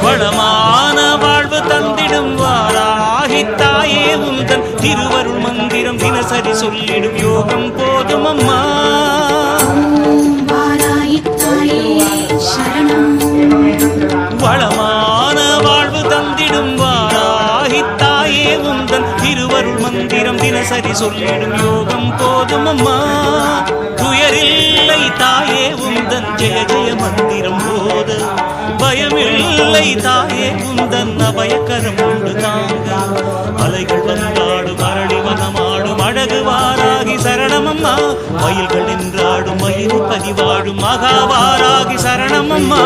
வளமான வாழ்வு தந்திடும் வாராகி தாயே உந்தன் திருவருள் மந்திரம் தினசரி சொல்லிடும் யோகம் போதும் அம்மா. வளமான வாழ்வு தந்திடும் வாராகி தாயே உந்தன் திருவருள் மந்திரம் தினசரி சொல்லிடும் யோகம் போதும் அம்மா. துயரில்லை தாயே உந்தன் ஜெய ஜெய மந்திரம் போத பயமில்லை தாயே உந்தன் அபயக்கரம் உண்டு தாங்க. அலைகள் வந்தாடும் அரளி வனமாடும் அழகு வாராகி சரணமம்மா. மயில்கள் நின்றாடும் மயில் பதிவாடும் மகாவாராகி சரணமம்மா.